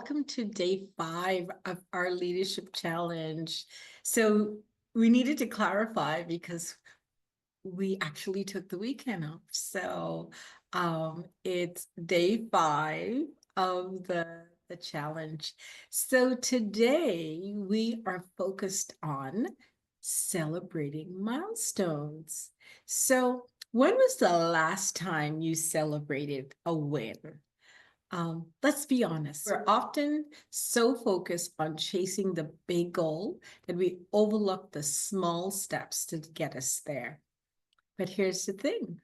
welcome to day 5 of our leadership challenge. So we needed to clarify because we actually took the weekend off. So it's day 5 of the challenge. So today we are focused on celebrating milestones. So when was the last time you celebrated a win? Let's be honest, we're often so focused on chasing the big goal that we overlook the small steps to get us there. But here's the thing,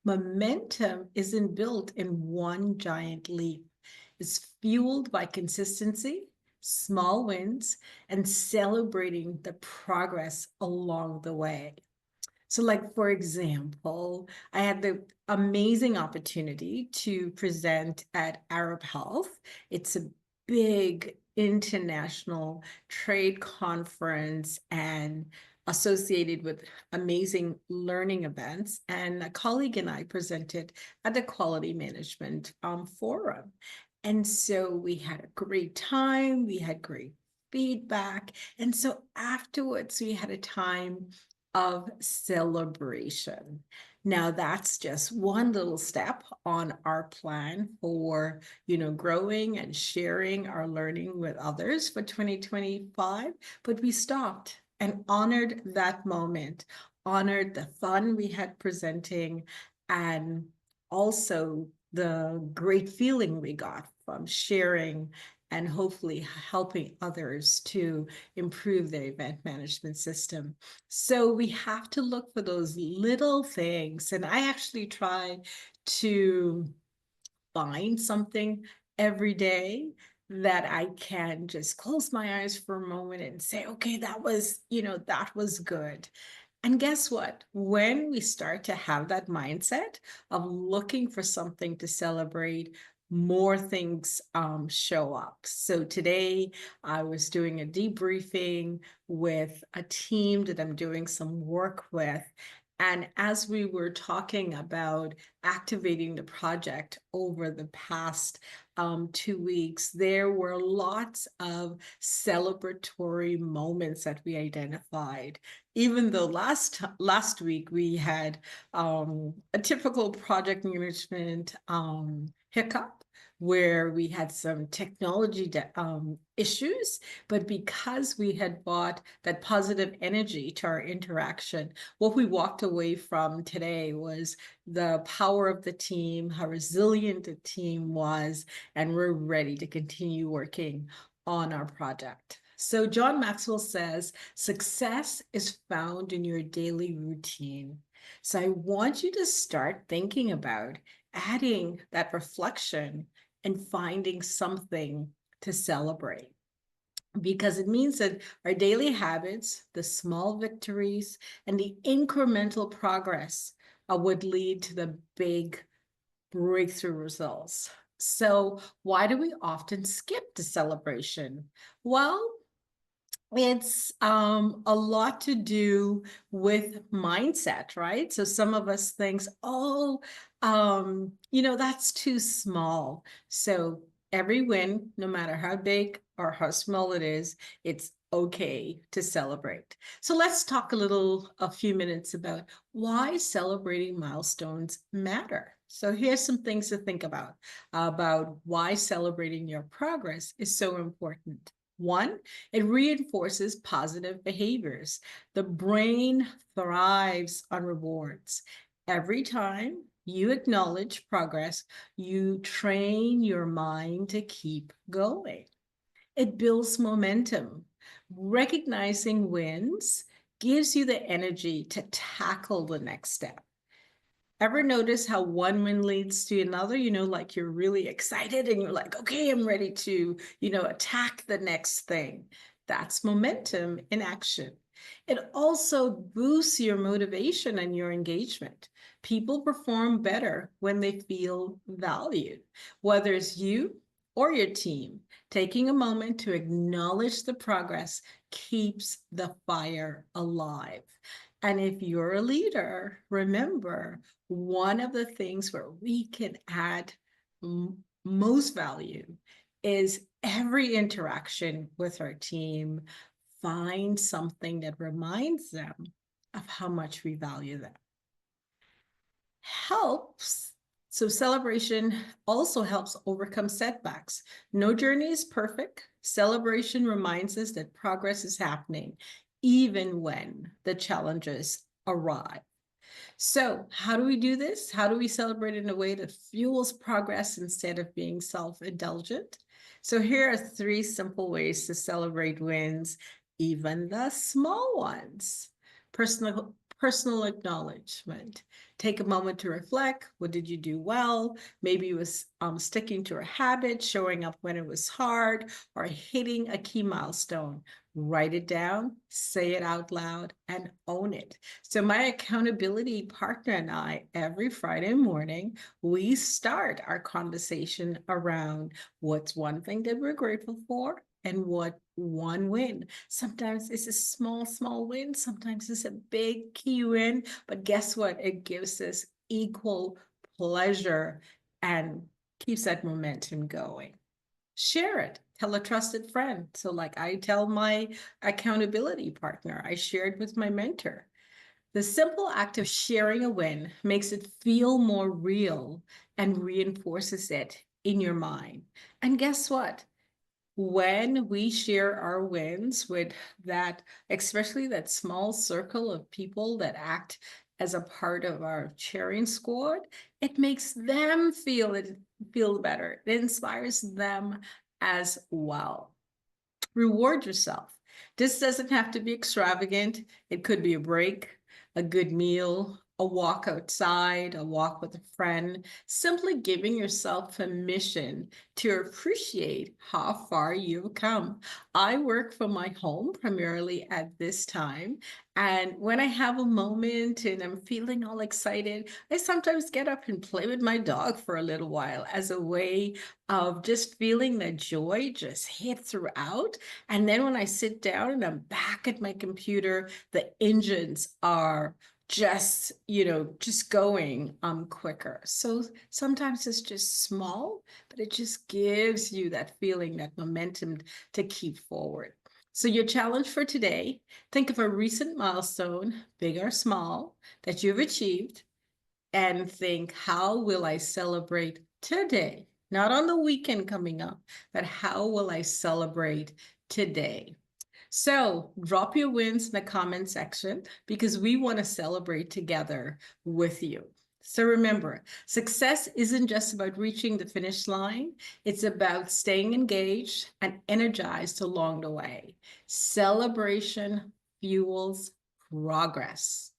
momentum isn't built in one giant leap. It's fueled by consistency, small wins, and celebrating the progress along the way. So, like, for example, I had the amazing opportunity to present at Arab Health. It's a big international trade conference and associated with amazing learning events. And a colleague and I presented at the Quality Management Forum. And so we had a great time, we had great feedback. And so afterwards, we had a time of celebration. Now that's just one little step on our plan for, growing and sharing our learning with others for 2025. But we stopped and honored that moment, honored the fun we had presenting, and also the great feeling we got from sharing and hopefully helping others to improve their event management system. So we have to look for those little things. And I actually try to find something every day that I can just close my eyes for a moment and say, okay, that was good. And guess what? When we start to have that mindset of looking for something to celebrate, more things show up. So today I was doing a debriefing with a team that I'm doing some work with. And as we were talking about activating the project over the past 2 weeks, there were lots of celebratory moments that we identified. Even though last week we had a typical project management hiccup where we had some technology issues, but because we had brought that positive energy to our interaction, what we walked away from today was the power of the team, how resilient the team was, and we're ready to continue working on our project. So John Maxwell says, success is found in your daily routine. So I want you to start thinking about adding that reflection and finding something to celebrate, because it means that our daily habits, the small victories, and the incremental progress would lead to the big breakthrough results. So why do we often skip the celebration? Well, it's a lot to do with mindset, right? So some of us thinks, oh, that's too small. So every win, no matter how big or how small it is, it's okay to celebrate. So let's talk a few minutes about why celebrating milestones matter. So here's some things to think about why celebrating your progress is so important. One, it reinforces positive behaviors. The brain thrives on rewards. Every time you acknowledge progress, you train your mind to keep going. It builds momentum. Recognizing wins gives you the energy to tackle the next step. Ever notice how one win leads to another? Like you're really excited and you're like, okay, I'm ready to, attack the next thing. That's momentum in action. It also boosts your motivation and your engagement. People perform better when they feel valued, whether it's you or your team. Taking a moment to acknowledge the progress keeps the fire alive. And if you're a leader, remember, one of the things where we can add most value is every interaction with our team, find something that reminds them of how much we value them. Helps. So celebration also helps overcome setbacks. No journey is perfect. Celebration reminds us that progress is happening, even when the challenges arrive. So, how do we do this? How do we celebrate in a way that fuels progress instead of being self-indulgent? So, here are 3 simple ways to celebrate wins, even the small ones. Personal acknowledgement. Take a moment to reflect. What did you do well? Maybe it was sticking to a habit, showing up when it was hard, or hitting a key milestone. Write it down, say it out loud, and own it. So my accountability partner and I, every Friday morning, we start our conversation around what's one thing that we're grateful for and what one win. Sometimes it's a small win. Sometimes it's a big key win. But guess what? It gives us equal pleasure and keeps that momentum going. Share it. Tell a trusted friend. So like I tell my accountability partner, I shared with my mentor. The simple act of sharing a win makes it feel more real and reinforces it in your mind. And guess what? When we share our wins with that, especially that small circle of people that act as a part of our cheering squad, it makes them feel better. It inspires them as well. Reward yourself. This doesn't have to be extravagant. It could be a break, a good meal, a walk outside, a walk with a friend, simply giving yourself permission to appreciate how far you've come. I work from my home primarily at this time. And when I have a moment and I'm feeling all excited, I sometimes get up and play with my dog for a little while as a way of just feeling the joy just hit throughout. And then when I sit down and I'm back at my computer, the engines are just going quicker. So sometimes it's just small, but it just gives you that feeling, that momentum to keep forward. So your challenge for today, think of a recent milestone, big or small, that you've achieved, and think, how will I celebrate today? Not on the weekend coming up, but how will I celebrate today? So drop your wins in the comment section because we want to celebrate together with you. So remember, success isn't just about reaching the finish line. It's about staying engaged and energized along the way. Celebration fuels progress.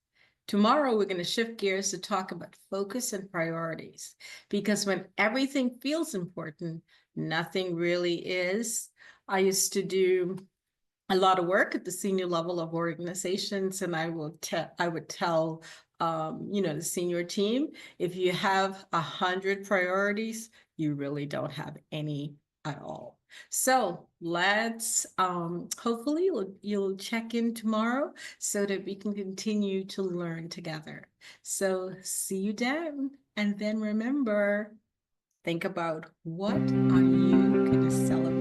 Tomorrow, we're going to shift gears to talk about focus and priorities, because when everything feels important, nothing really is. I used to do a lot of work at the senior level of organizations, and I would tell the senior team, if you have 100 priorities, you really don't have any at all. So let's hopefully you'll check in tomorrow so that we can continue to learn together. So see you then, and then remember, think about, what are you going to celebrate